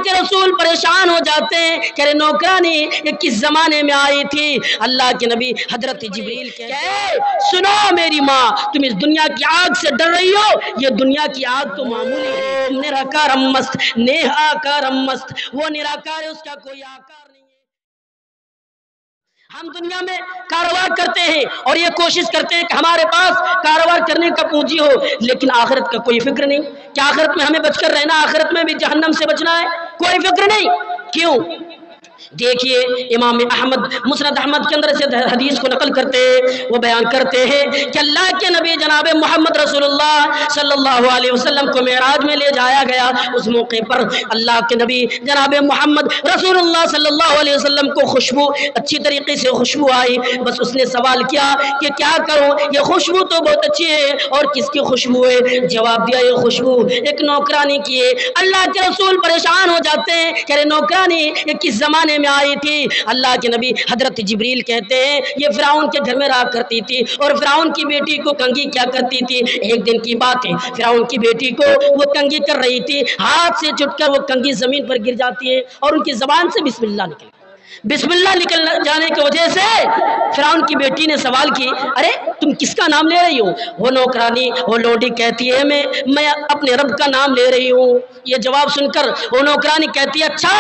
کے رسول پریشان ہو جاتے ہیں کہ ارے نوکرانی یہ کس زمانے میں آئی تھی؟ اللہ کے نبی حضرت جبریل کہتے ہیں سنو میری ماں، تم اس دنیا کی آگ سے ڈر رہی ہو، یہ دنیا کی آگ تو معمولی ہے، نراکارم مست نیہاکارم مست، وہ نراکار ہے، اس کا کوئی آکار نہیں ہے۔ ہم دنیا میں کاروبار کرتے ہیں اور یہ کوشش کرتے ہیں کہ ہمارے پاس کاروبار کرنے کا پونجی ہو، لیکن آخرت کا کوئی فکر نہیں کہ آخرت میں ہمیں بچ کر رہنا، آخرت میں بھی جہنم سے بچنا ہے، کوئی فکر نہیں۔ کیوں؟ دیکھیے امام احمد مسند احمد کے اندر سے حدیث کو نقل کرتے ہیں، وہ بیان کرتے ہیں کہ اللہ کے نبی جناب محمد رسول اللہ صلی اللہ علیہ وسلم کو معراج میں لے جایا گیا۔ اس موقع پر اللہ کے نبی جناب محمد رسول اللہ صلی اللہ علیہ وسلم کو خوشبو اچھی طریقے سے خوشبو آئی، بس اس نے سوال کیا کہ کیا کروں، یہ خوشبو تو بہت اچھی ہے، اور کس کی خوشبو ہے؟ جواب دیا یہ خوشبو ایک نوکرانی کی ہے۔ اللہ کے رسول پریشان ہو جاتے ہیں کہ ارے نوکرانی یہ کس زمانے میں آئی تھی؟ اللہ کے نبی حضرت جبریل کہتے ہیں یہ فرعون کے گھر میں رہا کرتی تھی، اور فرعون کی بیٹی کو کنگھی کیا کرتی تھی۔ ایک دن کی بات ہے، فرعون کی بیٹی کو وہ کنگھی کر رہی تھی، ہاتھ سے چھٹ کر وہ کنگھی زمین پر گر جاتی ہے، اور ان کی زبان سے بسم اللہ نکل بسم اللہ نکل جانے کی وجہ سے فرعون کی بیٹی نے سوال کی ارے تم کس کا نام لے رہی ہو؟ وہ نوکرانی وہ لوڈی کہتی ہے میں اپنے رب کا نام لے رہی ہوں۔ یہ جواب سن کر وہ نوکرانی کہتی ہے اچھا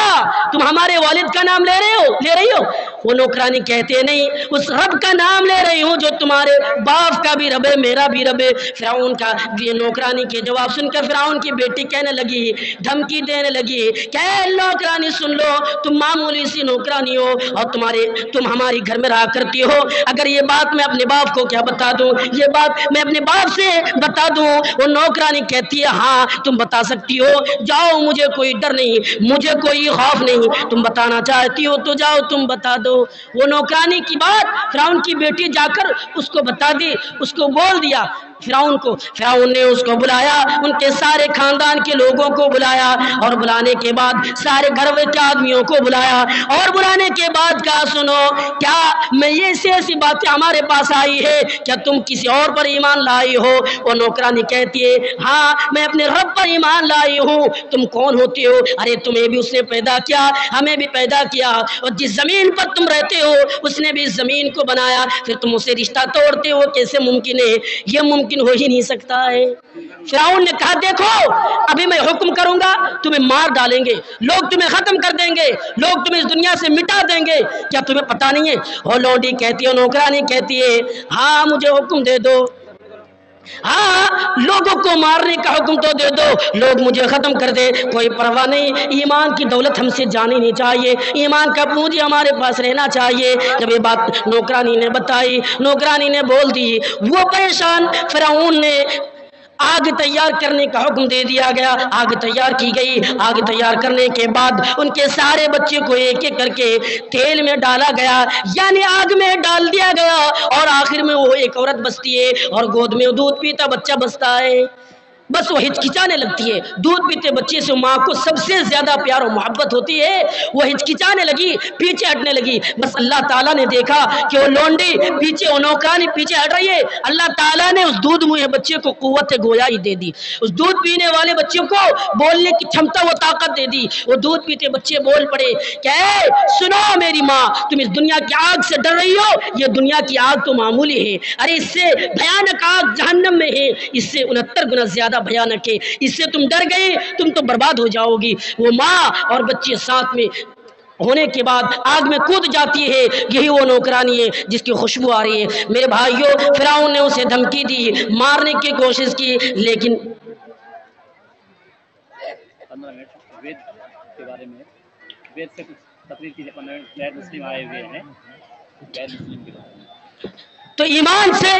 تم ہمارے والد کا نام لے رہی ہو؟ وہ نوکرانی کہتے ہیں نہیں، اس رب کا نام لے رہی ہوں جو تمہارے باپ کا بھی رب ہے، میرا بھی رب ہے۔ فرعون کا یہ نوکرانی کے جواب سن کر فرعون کی بیٹی کہنے لگی، دھمکی دینے لگی کہ نوکرانی سن لو، تم معمولی سی نوکرانی ہو اور تم ہماری گھر میں رہا کرتی ہو، اگر یہ بات میں اپنے باپ کو کیا بتا دوں، یہ بات میں اپنے باپ سے بتا دوں؟ وہ نوکرانی کہتی ہے ہاں تم بتا سکتی ہو، جاؤ مجھے کوئی ڈر نہیں، مجھے کوئی خوف نہیں، تم بتانا چاہتی ہو تو جاؤ تم بتا دو۔ وہ نوکرانی کی بات فرعون کی بیٹی جا کر اس کو بتا دی، اس کو بول دیا فرعون کو۔ فرعون نے اس کو بلایا، ان کے سارے خاندان کے لوگوں کو بلایا، اور بلانے کے بعد سارے گھر کے آدمیوں کو بلایا، اور بلانے کے بعد کہا سنو کیا میں یہ ایسی باتیں ہمارے پاس آئی ہے، کیا تم کسی اور پر ایمان لائی ہو؟ وہ نوکرانی کہتی ہے ہاں میں اپنے رب پر ایمان لائی ہوں۔ تم کون ہوتے ہو؟ ارے تمہیں بھی اس نے پیدا کیا، ہمیں بھی پیدا کیا، اور جس زمین پر تم رہتے ہو اس نے بھی اس زمین کو بنایا، پھر تم اسے رشتہ توڑتے ہو، کیسے ممکن ہے؟ یہ ممکن ہو ہی نہیں سکتا ہے۔ فرعون نے کہا دیکھو ابھی میں حکم کروں گا تمہیں مار ڈالیں گے، لوگ تمہیں ختم کر دیں گے، لوگ تمہیں اس دنیا سے مٹا دیں گے، کیا تمہیں پتہ نہیں ہے؟ اور لوڈی کہتی ہے نوکرانی کہتی ہے ہاں مجھے حکم دے دو، ہاں لوگوں کو مارنے کا حکم تو دے دو، لوگ مجھے ختم کر دے، کوئی پرواہ نہیں، ایمان کی دولت ہم سے جانی نہیں چاہیے، ایمان کا پونجی ہمارے پاس رہنا چاہیے۔ جب یہ بات نوکرانی نے بتائی، نوکرانی نے بول دی، وہ پریشان فرعون نے آگ تیار کرنے کا حکم دے دیا گیا، آگ تیار کی گئی، آگ تیار کرنے کے بعد ان کے سارے بچے کو ایک ایک کر کے تیل میں ڈالا گیا، یعنی آگ میں ڈال دیا گیا، اور آخر میں وہ ایک عورت بستی ہے اور گود میں دودھ پیتا بچہ بستا ہے، بس وہ ہچکچانے لگتی ہے، دودھ پیتے بچے سے ماں کو سب سے زیادہ پیار و محبت ہوتی ہے، وہ ہچکچانے لگی، پیچھے ہٹنے لگی، بس اللہ تعالیٰ نے دیکھا کہ وہ لونڈی پیچھے، وہ نوکرانی پیچھے ہٹ رہی ہے، اللہ تعالیٰ نے اس دودھ منہ بچے کو قوت گویائی دے دی، اس دودھ پینے والے بچے کو بولنے کی چھمتا و طاقت دے دی، وہ دودھ پیتے بچے بول پڑے کہ اے سنو میری ماں، تم اس دنیا کی آگ سے ڈر رہی ہو، یہ دنیا کی آگ تو معمولی ہے، ارے اس سے بھیانک آگ جہنم میں ہے، اس سے 69 گنا زیادہ بھیانک ہے، اس سے تم ڈر گئے تم تو برباد ہو جاؤ گی۔ وہ ماں اور بچے ساتھ میں ہونے کے بعد آگ میں کود جاتی ہے، یہی وہ نوکرانی ہے جس کی خوشبو آ رہی ہے۔ میرے بھائیوں فرعون نے اسے دھمکی دی، مارنے کی کوشش کی، لیکن وید کے بارے میں وید سے کچھ تقریر کی غیر مسلم آئے ہوئے ہیں، غیر مسلم کے بارے میں تو ایمان سے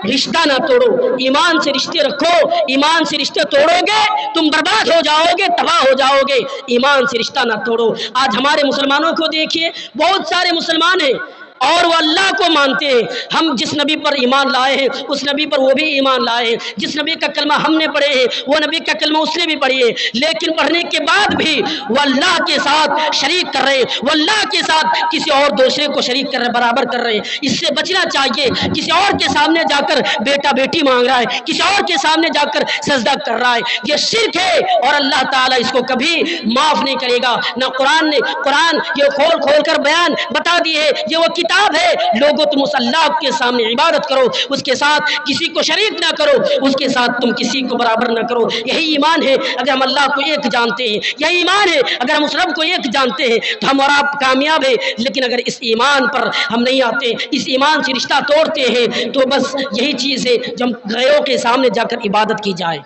رشتہ نہ توڑو، ایمان سے رشتے رکھو، ایمان سے رشتے توڑو گے تم برباد ہو جاؤ گے، تباہ ہو جاؤ گے، ایمان سے رشتہ نہ توڑو۔ آج ہمارے مسلمانوں کو دیکھیے، بہت سارے مسلمان ہیں اور وہ اللہ کو مانتے ہیں. ہم جس نبی پر ایمان لائے ہیں اس نبی پر وہ بھی ایمان لائے ہیں. جس نبی کا کلمہ ہم نے پڑھے ہیں وہ نبی کا کلمہ اس نے بھی پڑھی ہے. لیکن پڑھنے کے بعد بھی وہ اللہ کے ساتھ شریک کر رہے ہیں, وہ اللہ کے ساتھ کسی اور دوسرے کو شریک کر رہے, برابر کر رہے ہیں. اس سے بچنا چاہیے. کسی اور کے سامنے جا کر بیٹا بیٹی مانگ رہا ہے, کسی اور کے سامنے جا کر سجدہ کر رہا ہے, یہ شرک ہے اور اللہ تعالیٰ اس کو کبھی معاف نہیں کرے گا. نہ قرآن یہ کھول کھول کر بیان بتا دی ہے, یہ وہ کتاب ہے. لوگوں تم اس اللہ کے سامنے عبادت کرو, اس کے ساتھ کسی کو شریک نہ کرو, اس کے ساتھ تم کسی کو برابر نہ کرو. یہی ایمان ہے اگر ہم اللہ کو ایک جانتے ہیں, یہی ایمان ہے اگر ہم اس رب کو ایک جانتے ہیں تو ہم اور آپ کامیاب ہیں. لیکن اگر اس ایمان پر ہم نہیں آتے, اس ایمان سے رشتہ توڑتے ہیں, تو بس یہی چیز ہے جو ہم غیروں کے سامنے جا کر عبادت کی جائے.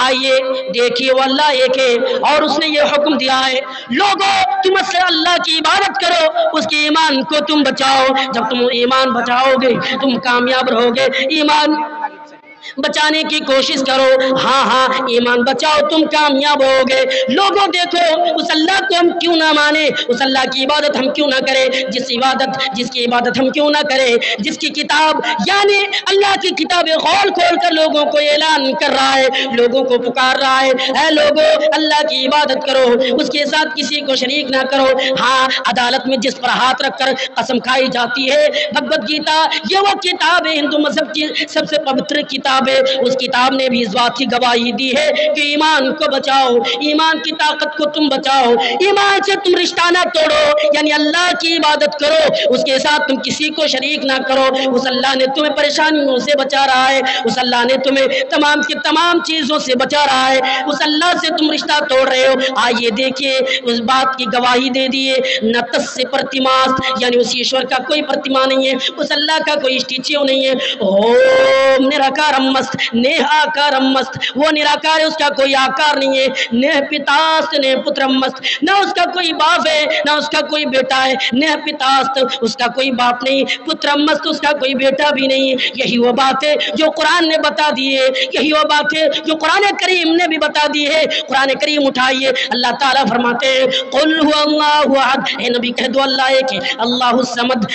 آئیے دیکھیے وہ اللہ ایک ہے اور اس نے یہ حکم دیا ہے, لوگوں تم اس سے اللہ کی عبادت کرو, اس کے ایمان کو تم بچاؤ. جب تم ایمان بچاؤ گے تم کامیاب رہو گے. ایمان بچانے کی کوشش کرو, ہاں ایمان بچاؤ تم کامیاب ہوگے. لوگوں دیکھو اس اللہ کو ہم کیوں نہ مانے, اس اللہ کی عبادت ہم کیوں نہ کریں, جس کی عبادت ہم کیوں نہ کریں, جس کی کتاب یعنی اللہ کی کتابیں کھول کھول کر لوگوں کو اعلان کر رہا ہے, لوگوں کو پکار رہا ہے, اے لوگوں اللہ کی عبادت کرو, اس کے ساتھ کسی کو شریک نہ کرو. ہاں عدالت میں جس پر ہاتھ رکھ کر قسم کھائی جاتی ہے, بھگوت گیتا, یہ وہ کتاب ہے ہندو مذہب کی سب سے پوتر کتاب. اس کتاب نے بھی اس بات کی گواہی دی ہے کہ ایمان کو بچاؤ, ایمان کی طاقت کو تم بچاؤ, ایمان سے تم رشتہ نہ توڑو, یعنی اللہ کی عبادت کرو, اس کے ساتھ تم کسی کو شریک نہ کرو. اس اللہ نے تمہیں پریشانیوں سے بچا رہا ہے, اس اللہ نے تمہیں تمام کی تمام چیزوں سے بچا رہا ہے, اس اللہ سے تم رشتہ توڑ رہے ہو. آئیے دیکھیے اس بات کی گواہی دے دیے, نہ تس سے پرتماس, یعنی اس ایشور کا کوئی پرتما نہیں ہے, اس اللہ کا کوئی اسٹیچیو نہیں ہے. اوم نراکارم مست نیہ آکارم مست, وہ نراکار ہے, اس کا کوئی آکار نہیں ہے. نیہ پتاست نیہ پترم مست, نہ اس کا کوئی باپ ہے نہ اس کا کوئی بیٹا ہے. نیہ پتاست, اس کا کوئی باپ نہیں, پترم مست, اس کا کوئی بیٹا بھی نہیں. یہی وہ بات ہے جو قرآن نے بتا دی ہے, یہی وہ بات ہے جو قرآن کریم نے بھی بتا دی ہے. قرآن کریم اٹھائیے, اللہ تعالیٰ فرماتے ہیں قل هو اللہ احد, اے نبی کہہ دو اللہ ایک ہے, اللہ الصمد,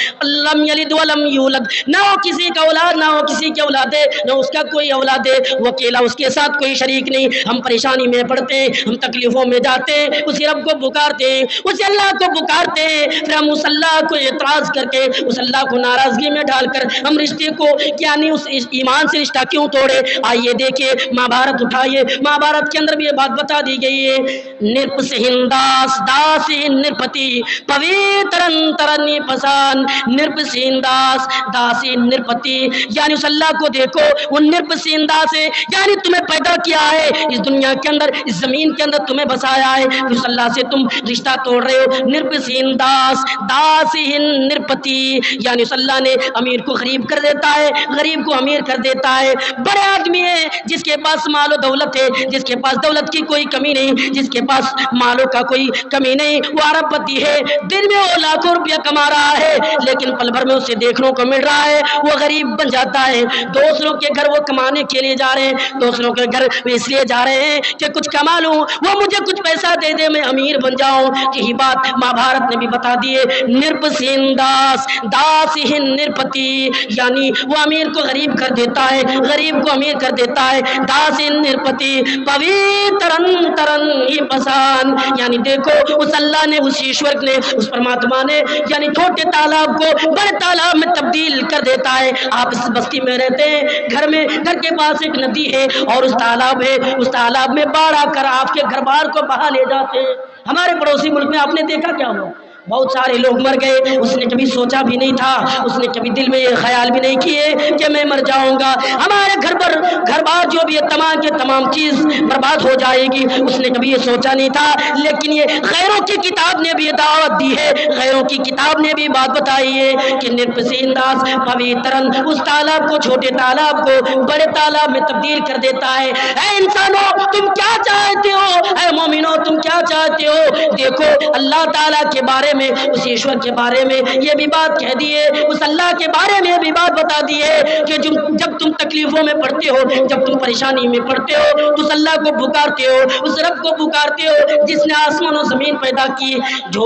لم یلد ولم یولد, نہ وہ کسی کا اولاد نہ وہ کسی کی اولاد ہے, نہ اس کا کوئی اولاد ہے, وہ اکیلا, اس کے ساتھ کوئی شریک نہیں. ہم پریشانی میں پڑتے ہیں, ہم تکلیفوں میں جاتے ہیں, اسی رب کو پکارتے ہیں, اسی اللہ کو پکارتے ہیں, پھر ہم اس اللہ کو اعتراض کر کے, اس اللہ کو ناراضگی میں ڈال کر ہم رشتے کو یعنی اس ایمان سے رشتہ کیوں توڑے. آئیے دیکھیے مہابھارت اٹھائیے, مہابھارت کے اندر بھی یہ بات بتا دی گئی ہے. نرپسہنداس داسی نرپتی پویترن ترنی پسان, نرپسہنداس داسی نرپتی, یعنی اس اللہ کو دیکھو, وہ نرپسہنداس ہے, یعنی تمہیں پیدا کیا ہے اس دنیا کے اندر, اس زمین کے اندر تمہیں بسایا ہے, اس اللہ سے تم رشتہ توڑ رہے ہو. نرپسہنداس داسی نرپتی, یعنی اس اللہ نے امیر کو غریب کر دیتا ہے, غریب کو امیر کر دیتا ہے. بڑے آدمی ہے جس کے پاس مال و دولت ہے, جس کے پاس دولت کی کوئی کمی نہیں, جس کے پاس مالوں کا کوئی کمی نہیں, وہ ارب پتی ہے, دن میں وہ لاکھوں روپیہ کما رہا ہے, لیکن پل بھر میں اسے دیکھنے کو مل رہا ہے وہ غریب بن جاتا ہے. دوسروں کے گھر وہ کمانے کے لیے جا رہے ہیں, دوسروں کے گھر وہ اس لیے جا رہے ہیں کہ کچھ کما لوں, وہ مجھے کچھ پیسہ دے دے میں امیر بن جاؤں. یہی بات مہابھارت نے بھی بتا دی ہے. نرپسہنداس داسی نرپتی, یعنی وہ امیر کو غریب کر دیتا ہے, غریب کو امیر کر دیتا ہے. داسی نرپتی پویترن ترن پسان, یعنی دیکھو اس اللہ نے, اس ایشور نے, اس پرماتما نے یعنی چھوٹے تالاب کو بڑے تالاب میں تبدیل کر دیتا ہے. آپ اس بستی میں رہتے ہیں, گھر کے پاس ایک ندی ہے اور اس تالاب ہے, اس تالاب میں باڑھ آ کر آپ کے گھر بار کو بہا لے جاتے ہیں. ہمارے پڑوسی ملک میں آپ نے دیکھا کیا ہوا, بہت سارے لوگ مر گئے, اس نے کبھی سوچا بھی نہیں تھا, اس نے کبھی دل میں یہ خیال بھی نہیں کیے کہ میں مر جاؤں گا, ہمارے گھر بار جو بھی تمام کے تمام چیز برباد ہو جائے گی, اس نے کبھی یہ سوچا نہیں تھا. لیکن یہ غیروں کی کتاب نے بھی یہ دعوت دی ہے, غیروں کی کتاب نے بھی بات بتائی ہے کہ نرپسہنداس پویترن, اس تالاب کو, چھوٹے تالاب کو بڑے تالاب میں تبدیل کر دیتا ہے. اے انسانوں تم کیا چاہتے ہو, اے مومنوں تم کیا چاہتے ہو, دیکھو اللہ تعالیٰ کے بارے میں, اس ایشور کے بارے میں یہ بھی بات کہہ دیے, اس اللہ کے بارے میں یہ بھی بات بتا دیے کہ جب تم تکلیفوں میں پڑتے ہو, جب تم پریشانی میں پڑتے ہو تو اس اللہ کو پکارتے ہو, اس رب کو پکارتے ہو جس نے آسمان و زمین پیدا کی, جو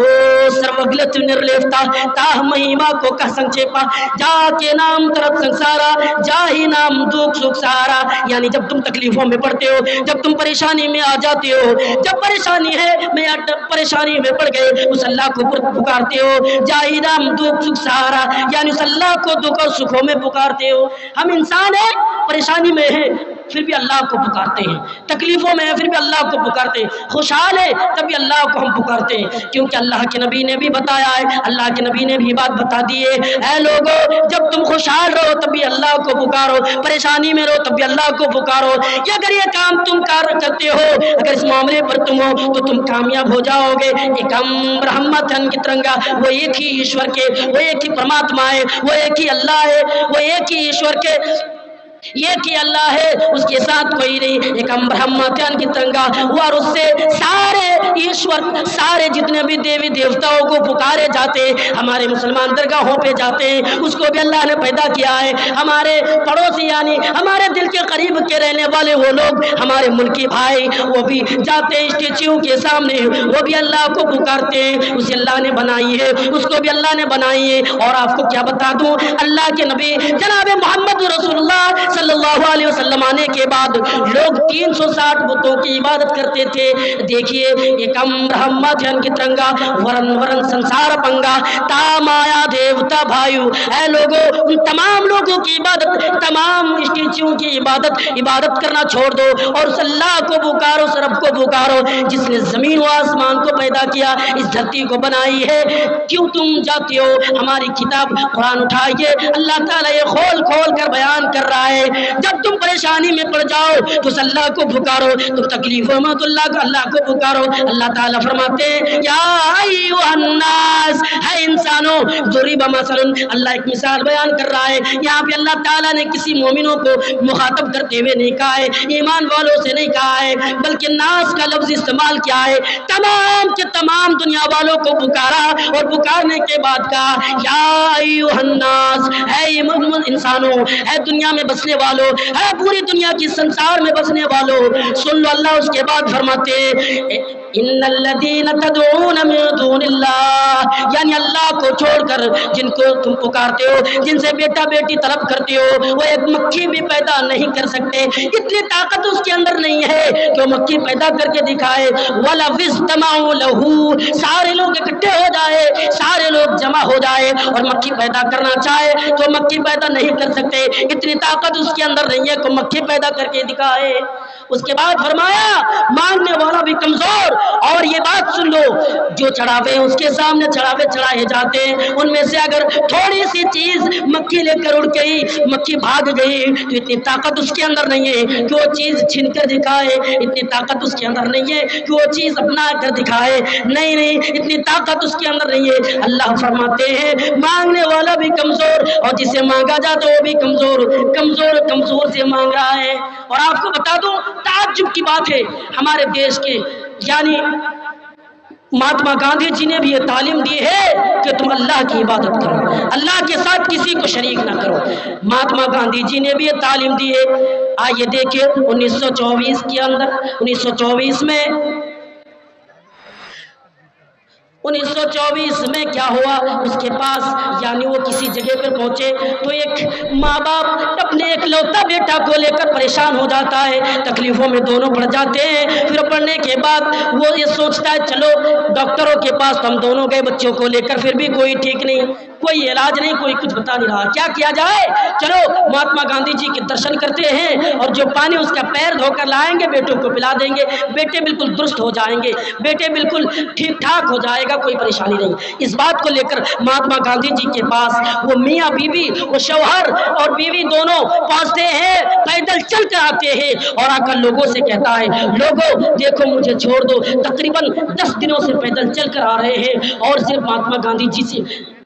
سروگلت نرلیفتا تاہ مہیما کو کہ سنچیپا جا کے نام ترت سنسارا جا ہی نام دکھ سکھ سہارا. یعنی جب تم تکلیفوں میں پڑتے ہو, جب تم پریشانی میں آ جاتے ہو, جب پریشانی ہے میں پریشانی میں پڑ گئے اس اللہ کو پکارتے ہو, جا ہی نام دکھ سکھ سہارا یعنی اس اللہ کو دکھ اور سکھوں میں پکارتے ہو. ہم انسان ہیں, پریشانی میں ہیں پھر بھی اللہ کو پکارتے ہیں, تکلیفوں میں ہیں پھر بھی اللہ کو پکارتے ہیں, خوشحال ہے تبھی اللہ کو ہم پکارتے ہیں, کیونکہ اللہ کے نبی نے بھی بتایا ہے, اللہ کے نبی نے بھی بات بتا دی ہے, اے لوگو جب تم خوشحال رہو تبھی اللہ کو پکارو, پریشانی میں رہو تبھی اللہ کو پکارو. یا اگر یہ کام تم کرتے ہو, اگر اس معاملے پر تم ہو تو تم کامیاب ہو جاؤ گے. ایک برہمتن کی ترنگا, وہ ایک ہی ایشور کے, وہ ایک ہی پرماتما ہے, وہ ایک ہی اللہ ہے, وہ ایک ہی ایشور کے, ایک ہی اللہ ہے, اس کے ساتھ کوئی نہیں. ایک برہمتن کی ترنگا, اور اس سے سارے ایشور, سارے جتنے بھی دیوی دیوتاؤں کو پکارے جاتے ہیں. ہمارے مسلمان درگاہوں پہ جاتے ہیں, اس کو بھی اللہ نے پیدا کیا ہے. ہمارے پڑوسی یعنی ہمارے دل کے قریب کے رہنے والے وہ لوگ, ہمارے ملکی بھائی, وہ بھی جاتے ہیں اسٹیچو کے سامنے, وہ بھی اللہ کو پکارتے ہیں. اسے اللہ نے بنائی ہے, اس کو بھی اللہ نے بنائی ہے. اور آپ کو کیا بتا دوں, اللہ کے نبی جناب محمد رسول اللہ صلی اللہ علیہ وسلم آنے کے بعد لوگ 360 بتوں کی عبادت کرتے تھے. دیکھیے ایکم برہما جن کی ترنگا ورن ورن سنسار پنگا تا مایا دیوتا بھائیو. اے لوگوں, ان تمام لوگوں کی عبادت, تمام اسٹیچیوں کی عبادت کرنا چھوڑ دو اور اس اللہ کو پکارو, اس رب کو پکارو جس نے زمین و آسمان کو پیدا کیا, اس دھرتی کو بنائی ہے. کیوں تم جاتے ہو, ہماری کتاب قرآن اٹھائیے, اللہ تعالیٰ یہ کھول کھول کر بیان کر رہا ہے. جب تم پریشانی میں پڑ جاؤ تو اس اللہ کو پکارو, تم تکلیفوں میں تو اللہ کو پکارو. اللہ تعالیٰ فرماتے ہیں یا ایھا الناس, ہے انسانوں, ضرب مثلا, اللہ ایک مثال بیان کر رہا ہے. یہاں پہ اللہ تعالیٰ نے کسی مومنوں کو مخاطب کرتے ہوئے نہیں کہا ہے, ایمان والوں سے نہیں کہا ہے, بلکہ ناس کا لفظ استعمال کیا ہے. تمام کے تمام دنیا والوں کو پکارا اور پکارنے کے بعد کہا یا ایھا الناس, ہے انسانوں, ہے دنیا میں بسنے والوں, ہے پوری دنیا کی سنسار میں بسنے والوں, سن لو. اللہ اس کے بعد فرماتے ان الذین تدعون من دون اللہ, یعنی اللہ کو چھوڑ کر جن کو تم پکارتے ہو, جن سے بیٹا بیٹی طلب کرتے ہو, وہ ایک مکھی بھی پیدا نہیں کر سکتے. اتنی طاقت اس کے اندر نہیں ہے کہ وہ مکھی پیدا کر کے دکھائے. وَلَوِ اجْتَمَعُوا لَهُ, سارے لوگ اکٹھے ہو جائے, سارے لوگ جمع ہو جائے اور مکھی پیدا کرنا چاہے تو مکھی پیدا نہیں کر سکتے. اتنی طاقت اس کے اندر نہیں ہے کہ مکھی پیدا کر کے دکھائے. اس کے بعد فرمایا مانگنے والا بھی کمزور. اور یہ بات سن لو, جو چڑھاوے اس کے سامنے چڑھاوے چڑھائے جاتے ہیں, ان میں سے اگر تھوڑی سی چیز مکھی لے کر اڑ گئی, مکھی بھاگ گئی, تو اتنی طاقت اس کے اندر نہیں ہے کہ وہ چیز چھین کر دکھائے. اتنی طاقت اس کے اندر نہیں ہے کہ وہ چیز اپنا کر دکھائے. نہیں, اتنی طاقت اس کے اندر نہیں ہے. اللہ فرماتے ہیں مانگنے والا بھی کمزور, اور جسے مانگا جاتا وہ بھی کمزور سے مانگ رہا ہے. اور آپ کو بتا دوں تعجب کی بات ہے, ہمارے دیش کے یعنی مہاتما گاندھی جی نے بھی یہ تعلیم دی ہے کہ تم اللہ کی عبادت کرو, اللہ کے ساتھ کسی کو شریک نہ کرو. مہاتما گاندھی جی نے بھی یہ تعلیم دی ہے. آئیے دیکھیں 1924 کے اندر, 1924 میں 1924 میں کیا ہوا, اس کے پاس یعنی وہ کسی جگہ پر پہنچے تو ایک ماں باپ اپنے ایک لوتا بیٹا کو لے کر پریشان ہو جاتا ہے, تکلیفوں میں دونوں پڑ جاتے ہیں. پھر پڑھنے کے بعد وہ یہ سوچتا ہے چلو ڈاکٹروں کے پاس تو ہم دونوں گئے بچوں کو لے کر, پھر بھی کوئی ٹھیک نہیں, کوئی علاج نہیں, کوئی کچھ بتا نہیں رہا, کیا کیا جائے. چلو مہاتما گاندھی جی کے درشن کرتے ہیں اور جو پانی اس کا پیر دھو کر لائیں گے بیٹوں کو پلا دیں گے, بیٹے بالکل درست ہو جائیں گے, بیٹے بالکل ٹھیک ٹھاک ہو جائے گا, کوئی پریشانی نہیں. اس بات کو لے کر مہاتما گاندھی جی کے پاس وہ میاں بیوی, وہ شوہر اور بیوی دونوں پہنچتے ہیں, پیدل چل کر آتے ہیں اور آ کر لوگوں سے کہتا ہے لوگوں دیکھو مجھے چھوڑ دو. تقریباً 10 دنوں سے پیدل چل کر آ رہے ہیں اور صرف مہاتما گاندھی جی سے